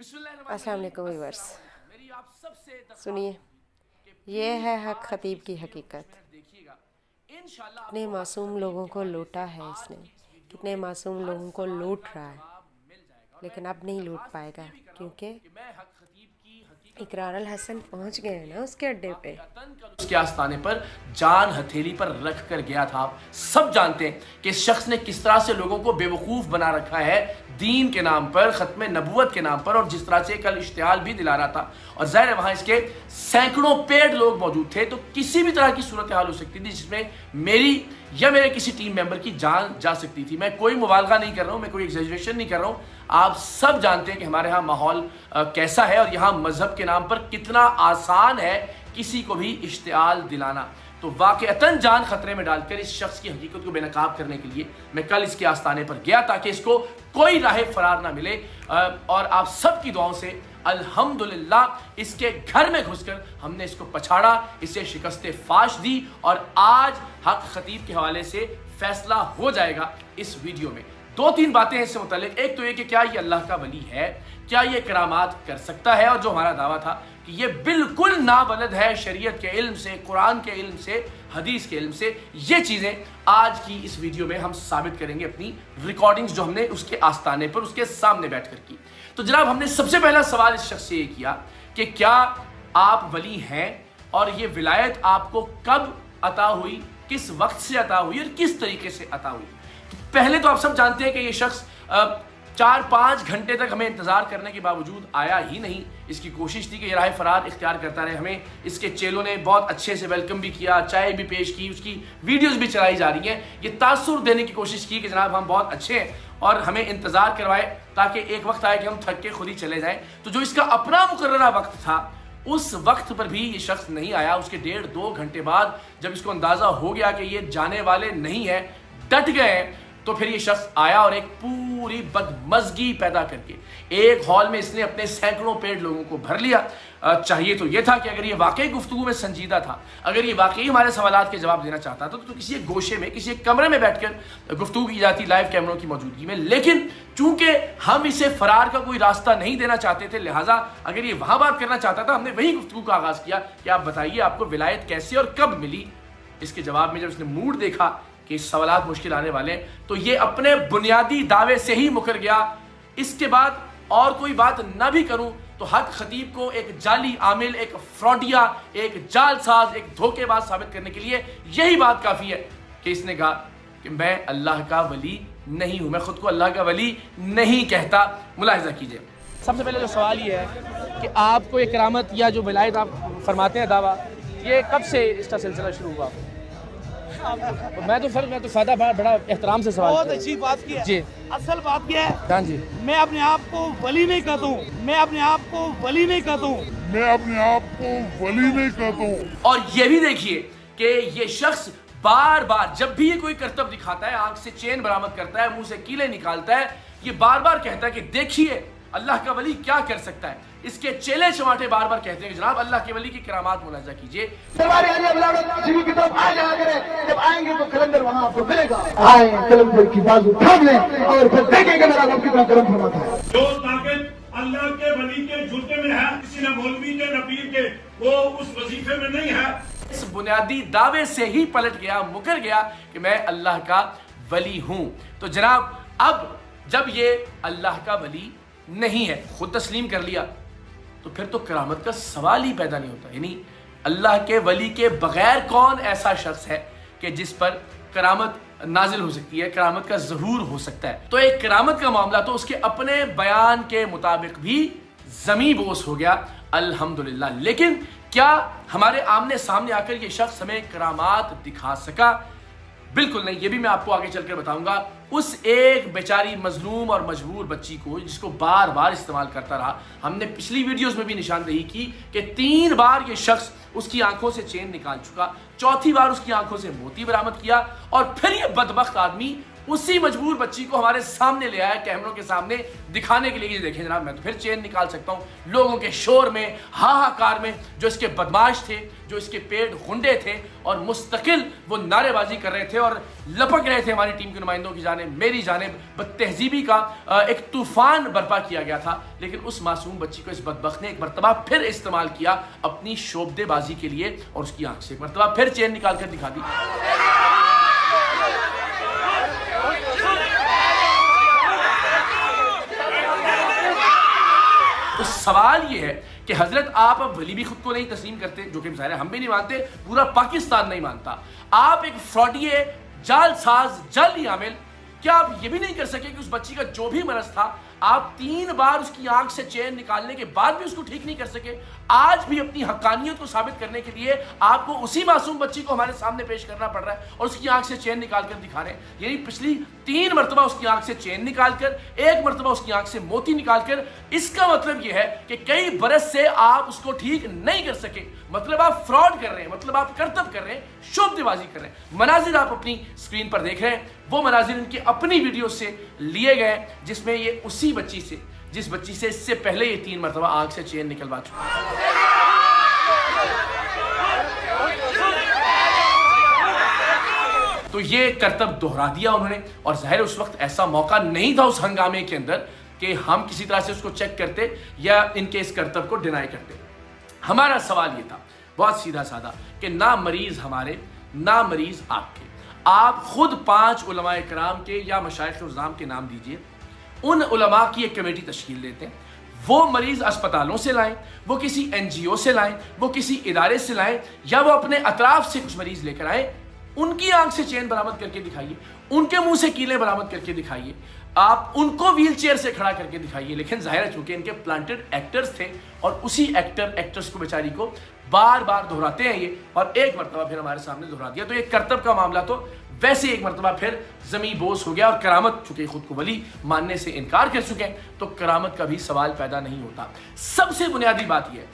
अस्सलाम वालेकुम व्यूअर्स, सुनिए, ये है हक खतीब की हकीकत। कितने मासूम लोगों को लूटा है इसने, कितने मासूम लोगों को लूट रहा है, लेकिन अब नहीं लूट पाएगा क्योंकि इकरार अल हसन पहुंच गए हैं ना उसके अड्डे पे। उसके आस्थाने पर जान हथेली पर रख कर गया था। सब जानते हैं कि इस शख्स ने किस तरह से लोगों को बेवकूफ़ बना रखा है दीन के नाम पर, ख़त्म नबूवत के नाम पर, और जिस तरह से कल इश्तिहाल भी दिला रहा था। और ज़ाहिर है वहाँ इसके सैकड़ों पेड लोग मौजूद थे, तो किसी भी तरह की सूरत हाल हो सकती थी जिसमें मेरी या मेरे किसी टीम मेंबर की जान जा सकती थी। मैं कोई मुबालगा नहीं कर रहा हूँ, मैं कोई एग्जैजरेशन नहीं कर रहा हूँ। आप सब जानते हैं कि हमारे यहाँ माहौल कैसा है और यहाँ मजहब के नाम पर कितना आसान है किसी को भी इश्तिहाल दिलाना। तो वाकईतन जान खतरे में डालकर इस शख्स की हकीकत को बेनकाब करने के लिए मैं कल इसके आस्थाने पर गया ताकि इसको कोई राह फरार ना मिले। और आप सब की दुआओं से अल्हम्दुलिल्लाह इसके घर में घुसकर हमने इसको पछाड़ा, इसे शिकस्त फाश दी और आज हक खतीब के हवाले से फैसला हो जाएगा इस वीडियो में। दो तीन बातें हैं इससे मुतालिक। एक तो ये कि क्या ये अल्लाह का वली है, क्या ये करामात कर सकता है, और जो हमारा दावा था कि ये बिल्कुल नाबलद है शरीयत के इल्म से, कुरान के इल्म से, हदीस के इल्म से। ये चीज़ें आज की इस वीडियो में हम साबित करेंगे अपनी रिकॉर्डिंग्स जो हमने उसके आस्थाने पर उसके सामने बैठकर की। तो जनाब, हमने सबसे पहला सवाल इस शख्स से ये किया कि क्या आप वली हैं और ये विलायत आपको कब अता हुई, किस वक्त से अता हुई और किस तरीके से अता हुई। पहले तो आप सब जानते हैं कि ये शख्स 4-5 घंटे तक हमें इंतज़ार करने के बावजूद आया ही नहीं। इसकी कोशिश थी कि ये राह फरार इख्तियार करता रहे। हमें इसके चेलों ने बहुत अच्छे से वेलकम भी किया, चाय भी पेश की, उसकी वीडियोस भी चलाई जा रही हैं। ये तासुर देने की कोशिश की कि जनाब हम बहुत अच्छे हैं और हमें इंतज़ार करवाए ताकि एक वक्त आए कि हम थक के खुद ही चले जाएँ। तो जो इसका अपना मुकर्ररा वक्त था उस वक्त पर भी ये शख्स नहीं आया। उसके 1.5-2 घंटे बाद जब इसको अंदाज़ा हो गया कि ये जाने वाले नहीं है, डट गए, तो फिर ये शख्स आया और एक पूरी बदमज़गी पैदा करके एक हॉल में इसने अपने सैकड़ों पेड लोगों को भर लिया। चाहिए तो ये था कि अगर ये वाकई गुफ्तगू में संजीदा था, अगर ये वाकई हमारे सवालात के जवाब देना चाहता था तो किसी एक गोशे में, किसी एक कमरे में बैठकर गुफ्तगू की जाती लाइव कैमरों की मौजूदगी में। लेकिन चूंकि हम इसे फरार का कोई रास्ता नहीं देना चाहते थे, लिहाजा अगर ये वहाँ बात करना चाहता था हमने वही गुफ्तगू का आगाज़ किया कि आप बताइए आपको विलायत कैसे और कब मिली। इसके जवाब में जब इसने मूड देखा कि सवालात मुश्किल आने वाले, तो ये अपने बुनियादी दावे से ही मुकर गया। इसके बाद और कोई बात ना भी करूं तो हक खतीब को एक जाली आमिल, एक फ्रॉडिया, एक जालसाज, एक धोखेबाज साबित करने के लिए यही बात काफ़ी है कि इसने कहा कि मैं अल्लाह का वली नहीं हूं, मैं खुद को अल्लाह का वली नहीं कहता। मुलाहिजा कीजिए। सबसे पहले जो सवाल ये है कि आपको ये करामत या जो विलायत आप फरमाते हैं दावा, ये कब से इसका सिलसिला शुरू हुआ? मैं तो सादा बड़ा एहतराम से सवाल। बहुत अच्छी बात की है जी। असल बात क्या है? हाँ जी। मैं अपने आप को वली नहीं कहता हूँ, मैं अपने आप को वली नहीं कहता हूँ, मैं अपने आप को वली नहीं कहता हूँ। और ये भी देखिए कि ये शख्स बार बार जब भी ये कोई करतब दिखाता है, आंख से चेन बरामद करता है, मुंह से कीले निकालता है, ये बार बार कहता है कि देखिए अल्लाह का वली क्या कर सकता है। इसके चेले चमाटे बार बार कहते हैं कि जनाब अल्लाह के वली की करामात मुलाहिजा कीजिए। जब आएंगे तो कलंदर वहाँ आपको मिलेगा। आए कलंदर की बाजू थाम लें और फिर देखेंगे मेरा रब कितना करम फरमाता है। जो ताकत अल्लाह के वली के जूते में है, किसी न मौलवी के न पीर के, वो उस वजीफे में नहीं है। इस बुनियादी दावे से ही पलट गया, मुकर गया कि मैं अल्लाह का वली हूं। तो जनाब अब जब ये अल्लाह का वली नहीं है, खुद तस्लीम कर लिया, तो फिर तो करामत का सवाल ही पैदा नहीं होता। यानी अल्लाह के वली के बगैर कौन ऐसा शख्स है कि जिस पर करामत नाजिल हो सकती है, करामत का ज़हूर हो सकता है। तो एक करामत का मामला तो उसके अपने बयान के मुताबिक भी ज़मी बोस हो गया, अल्हम्दुलिल्लाह। लेकिन क्या हमारे आमने सामने आकर ये शख्स हमें करामात दिखा सका? बिल्कुल नहीं। ये भी मैं आपको आगे चलकर बताऊंगा। उस एक बेचारी मजलूम और मजबूर बच्ची को जिसको बार बार इस्तेमाल करता रहा, हमने पिछली वीडियोस में भी निशानदेही की कि 3 बार ये शख्स उसकी आंखों से चेन निकाल चुका, 4थी बार उसकी आंखों से मोती बरामद किया और फिर ये बदबख्त आदमी اسی مجبور بچی کو ہمارے سامنے لے آیا کیمروں کے سامنے دکھانے کے لیے. یہ دیکھیں جناب, میں تو پھر چین نکال سکتا ہوں لوگوں کے شور میں, ہاہاکار میں, جو اس کے بدماش تھے, جو اس کے پیٹ گھنڈے تھے اور مستقل وہ نعرے بازی کر رہے تھے اور لپک رہے تھے ہماری ٹیم کے نمائندوں کی جانب, میری جانب. بدتہذیبی کا ایک طوفان برپا کیا گیا تھا, لیکن اس معصوم بچی کو اس بدبخت نے ایک مرتبہ پھر استعمال کیا اپنی شوبدے بازی کے لیے, اور اس کی آنکھ سے ایک مرتبہ پھر چین نکال کر دکھا دی. تو سوال یہ ہے کہ حضرت آپ اب ولی بھی خود کو نہیں تسلیم کرتے, جو کہ ظاہر ہے ہم بھی نہیں مانتے, پورا پاکستان نہیں مانتا. آپ ایک فراڈیے, جال ساز, جعلی عامل, کیا آپ یہ بھی نہیں کر سکے کہ اس بچی کا جو بھی مرض تھا آپ 3 بار اس کی آنکھ سے چین نکالنے کے بعد بھی اس کو ٹھیک نہیں کر سکے؟ آج بھی اپنی حقانیت کو ثابت کرنے کے لیے آپ کو اسی معصوم بچی کو ہمارے سامنے پیش کرنا پڑ رہا ہے اور اس کی آنکھ سے چین نکال کر دکھا رہے ہیں. یعنی پچھلی 3 مرتبہ اس کی آنکھ سے چین نکال کر, 1 مرتبہ اس کی آنکھ سے موتی نکال کر. اس کا مطلب یہ ہے کہ کئی برس سے آپ اس کو ٹھیک نہیں کر سکے. مطلب آپ فراڈ کر رہے ہیں, مطلب آپ کرتب کر رہے ہیں, شوبدے بازی کر رہے ہیں. مناظر آپ اپنی اسکرین پر دیکھ رہے ہیں, وہ مناظر ان کی اپنی ویڈیو سے لیے گئے جس میں یہ اسی بچی سے, جس بچی سے اس سے پہلے یہ 3 مرتبہ آنکھ سے چین نکلوا چکا ہے. تو یہ کرتب دہرا دیا انہوں نے, اور ظاہر اس وقت ایسا موقع نہیں تھا اس ہنگامے کے اندر کہ ہم کسی طرح سے اس کو چیک کرتے یا ان کے اس کرتب کو ڈینائی کرتے. ہمارا سوال یہ تھا بہت سیدھا سادہ کہ نہ مریض ہمارے, نہ مریض آپ کے, آپ خود 5 علماء کرام کے یا مشائخ عظام کے نام دیجئے. ان علماء کی ایک کمیٹی تشکیل دیتے ہیں, وہ مریض اسپتالوں سے لائیں, وہ کسی NGO سے لائیں, وہ کسی ادارے سے لائیں, یا وہ اپنے اطراف سے کچھ مریض لے کر آئیں. ان کی آنکھ سے چین برآمد کر کے دکھائیے, ان کے منہ سے کیلیں برآمد کر کے دکھائیے, آپ ان کو ویل چیئر سے کھڑا کر کے دکھائیے. لیکن ظاہر ہے چونکہ ان کے پلانٹڈ ایکٹرز تھے اور اسی ایکٹرز کو بیچاری کو بار بار دہراتے ہیں یہ, اور ایک مرتبہ پھر ہمارے سامنے دہرا دیا. تو یہ کرتب کا معاملہ تو ویسے ایک مرتبہ پھر زمین بوس ہو گیا, اور کرامت چونکہ خود کو ولی ماننے سے انکار کر چکے ہیں تو کرامت کا بھی سوال پیدا نہیں ہوتا. سب سے بنیادی بات یہ ہے,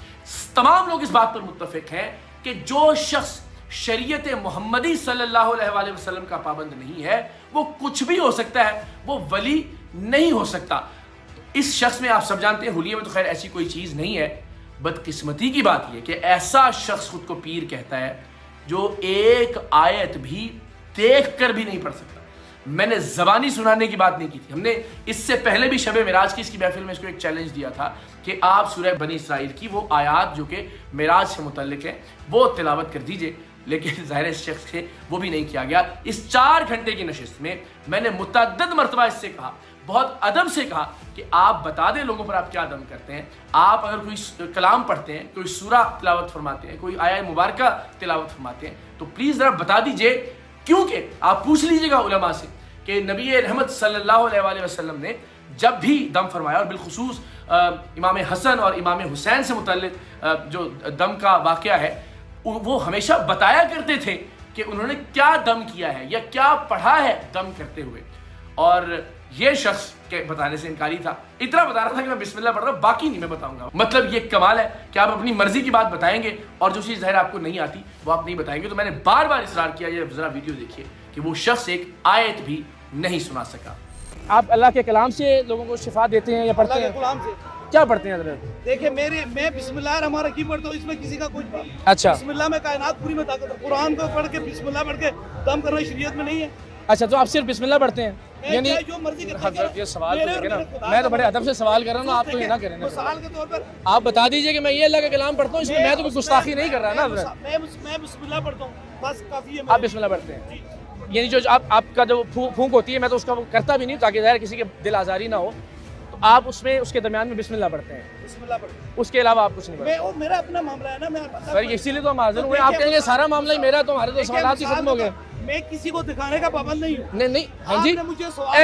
تمام لوگ اس بات پر متفق ہیں کہ جو شخص شریعت محمدی صلی اللہ علیہ وآلہ وسلم کا پابند نہیں ہے وہ کچھ بھی ہو سکتا ہے, وہ ولی نہیں ہو سکتا. اس شخص میں آپ سب جانتے ہیں, حلیے میں تو خیر ایسی کوئی چیز نہیں ہے. بدقسمتی کی بات یہ کہ ایسا شخص خود کو پیر کہتا ہے جو ایک آیت بھی دیکھ کر بھی نہیں پڑھ سکتا. میں نے زبانی سنانے کی بات نہیں کی تھی, ہم نے اس سے پہلے بھی شب معراج کی اس کی محفل میں اس کو ایک چیلنج دیا تھا کہ آپ سورہ بنی اسرائیل کی وہ آیات جو کہ معراج سے متعلق ہیں وہ تلاوت کر دیجئے, لیکن ظاہر اس شخص سے وہ بھی نہیں کیا گیا. اس 4 گھنٹے کی نشست میں میں نے متعدد مرتبہ اس سے کہا, بہت ادب سے کہا کہ آپ بتا دیں لوگوں پر آپ کیا دم کرتے ہیں. آپ اگر کوئی کلام پڑھتے ہیں, کوئی سورہ تلاوت فرماتے ہیں, کوئی آیہ مبارکہ تلاوت فرماتے ہیں تو پلیز ذرا بتا دیجئے, کیونکہ آپ پوچھ لیجئے گا علماء سے کہ نبی رحمت صلی اللہ علیہ وآلہ وسلم نے جب بھی دم فرمایا, اور بالخصوص امام حسن اور امام حسین سے متعلق جو دم کا واقعہ ہے, وہ ہمیشہ بتایا کرتے تھے کہ انہوں نے کیا دم کیا ہے یا کیا پڑھا ہے دم کرتے ہوئے. اور یہ شخص کے بتانے سے انکاری تھا, اتنا بتا رہا تھا کہ میں بسم اللہ پڑھ رہا ہوں, باقی نہیں میں بتاؤں گا. مطلب یہ کمال ہے کہ آپ اپنی مرضی کی بات بتائیں گے اور جو چیز ظاہر آپ کو نہیں آتی وہ آپ نہیں بتائیں گے. تو میں نے بار بار اصرار کیا, یہ ذرا ویڈیو دیکھیے کہ وہ شخص ایک آیت بھی نہیں سنا سکا. آپ اللہ کے کلام سے لوگوں کو شفا دیتے ہیں یا پڑھتے ہیں؟ اللہ کے کلام سے کیا پڑھتے ہیں حضرت؟ دیکھیں میں بسم اللہ الرحمن الرحیم پڑھتا ہوں, اس میں کسی کا کچھ نہیں. اچھا, بسم اللہ میں کائنات پوری میں طاقت ہے. قرآن کو پڑھ کے بسم اللہ پڑھ کے دم کرنا شریعت میں نہیں ہے. اچھا, تو آپ صرف بسم اللہ پڑھتے ہیں؟ یعنی جو مرضی کرتے حضرت یہ سوال تو دیکھیں نا, میں تو بڑے ادب سے سوال کر رہا ہوں, آپ تو یہ نہ کریں نا. مثال کے طور پر آپ بتا دیجئے کہ میں یہ اللہ کا کلام پڑھتا ہوں, اس میں تو کوئی گستاخی نہیں کر رہا نا حضرت. میں بسم اللہ پڑھتا ہوں, بس کافی ہے. آپ بسم اللہ پڑھتے ہیں, یعنی جو آپ کا جو پھونک ہوتی ہے میں تو اس کا کرتا بھی نہیں تاکہ ظاہر کسی کے دل آزاری نہ ہو, تو آپ اس میں اس کے درمیان میں بسم اللہ پڑھتے ہیں, بسم اللہ پڑھتا ہوں. اس کے علاوہ آپ کچھ نہیں پڑھتے؟ میرا اپنا معاملہ ہے نا, میں سر اسی لیے تو ہم حاضر ہوئے. آپ کہیں گے سارا معاملہ ہی میرا, تو ہمارے تو سوالات ہی ختم ہو گئے. میں کسی کو دکھانے کا پابند نہیں ہوں. نہیں ہاں جی,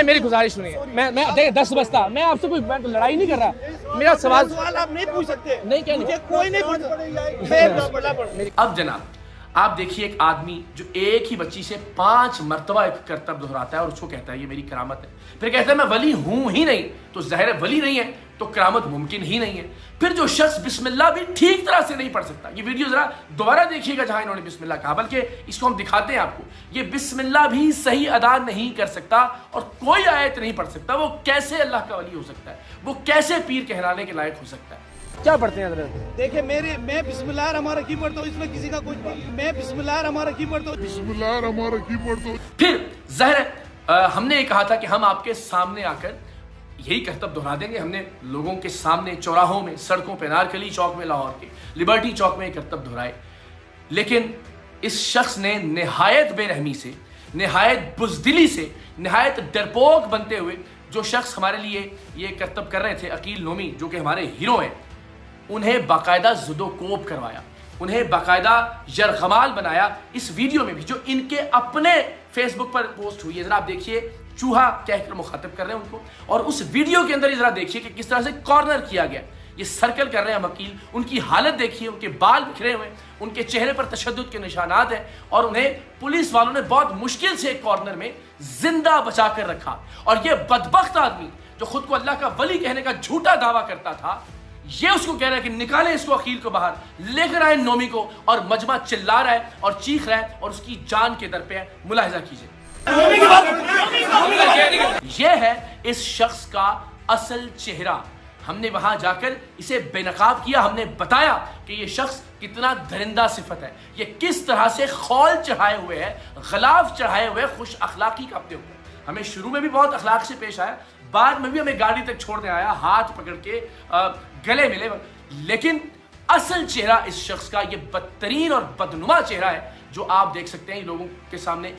میری گزارش سنیے, میں دیکھیں 10 بجتا, میں آپ سے کوئی لڑائی نہیں کر رہا, میرا سوال آپ نہیں پوچھ سکتے. نہیں, کیا نہیں, کوئی نہیں پوچھ سکتا. اب جناب آپ دیکھیے ایک آدمی جو ایک ہی بچی سے 5 مرتبہ ایک کرتب دہراتا ہے اور اس کو کہتا ہے یہ میری کرامت ہے, پھر کہتا ہے میں ولی ہوں ہی نہیں, تو ظاہر ہے ولی نہیں ہے, तो करामत मुमकिन ही नहीं है। फिर जो शख्स बिस्मिल्लाह भी ठीक तरह से नहीं पढ़ सकता, ये वीडियो जरा दोबारा देखिएगा जहां इन्होंने बिस्मिल्लाह कहा, बल्कि इसको हम दिखाते हैं आपको, ये बिस्मिल्लाह भी सही अदा नहीं कर सकता और कोई आयत नहीं पढ़ सकता, वो कैसे अल्लाह का वली हो सकता है, वो कैसे पीर कहलाने के लायक हो सकता है। क्या पढ़ते हैं हज़रत? देखिए मैं बिस्मिल्लाह रहमान रहीम पढ़ता हूँ, इसमें किसी का कुछ मैं बिस्मिल्लाह रहमान रहीम पढ़ता हूँ। फिर ज़ाहिर हमने ये कहा था कि हम आपके सामने आकर यही करतब दोहरा देंगे। हमने लोगों के सामने चौराहों में, सड़कों पे, नारकली चौक में लाहौर के, लिबर्टी चौक में ये करतब दोहराए, लेकिन इस शख्स ने निहायत बेरहमी से, निहायत बुज़दिली से, निहायत डरपोक बनते हुए, जो शख्स हमारे लिए ये करतब कर रहे थे, अकील नोमी, जो कि हमारे हीरो हैं, उन्हें बाकायदा ज़ुदोकोप करवाया, उन्हें बाकायदा यरगमाल बनाया। इस वीडियो में भी जो इनके अपने फेसबुक पर पोस्ट हुई है, जरा आप देखिए, चूहा कहकर मुखातिब कर रहे हैं उनको, और उस वीडियो के अंदर जरा देखिए कि किस तरह से कॉर्नर किया गया, ये सर्कल कर रहे हैं वकील, उनकी हालत देखिए, उनके बाल बिखरे हुए, उनके चेहरे पर तशद्दुद के निशानात हैं, और उन्हें पुलिस वालों ने बहुत मुश्किल से एक कॉर्नर में जिंदा बचा कर रखा। और ये बदबख्त आदमी जो खुद को अल्लाह का वली कहने का झूठा दावा करता था, ये उसको कह रहा है कि निकालें इसको, अकील को बाहर लेकर आए नोमी को, और मजमा चिल्ला रहा है और चीख रहा है और उसकी जान के दर पे है। मुलाहिजा कीजिए, यह है इस शख्स का असल चेहरा। हमने वहां जाकर इसे बेनकाब किया, हमने बताया कि ये शख्स कितना दरिंदा सिफत है, ये किस तरह से खौल चढ़ाए हुए है, गलाफ चढ़ाए हुए, खुश अखलाकी का अपने ऊपर। हमें शुरू में भी बहुत अखलाक से पेश आया, बाद में भी हमें गाड़ी तक छोड़ने आया, हाथ पकड़ के गले मिले, लेकिन असल चेहरा इस शख्स का ये बदतरीन और बदनुमा चेहरा है जो आप देख सकते हैं लोगों के सामने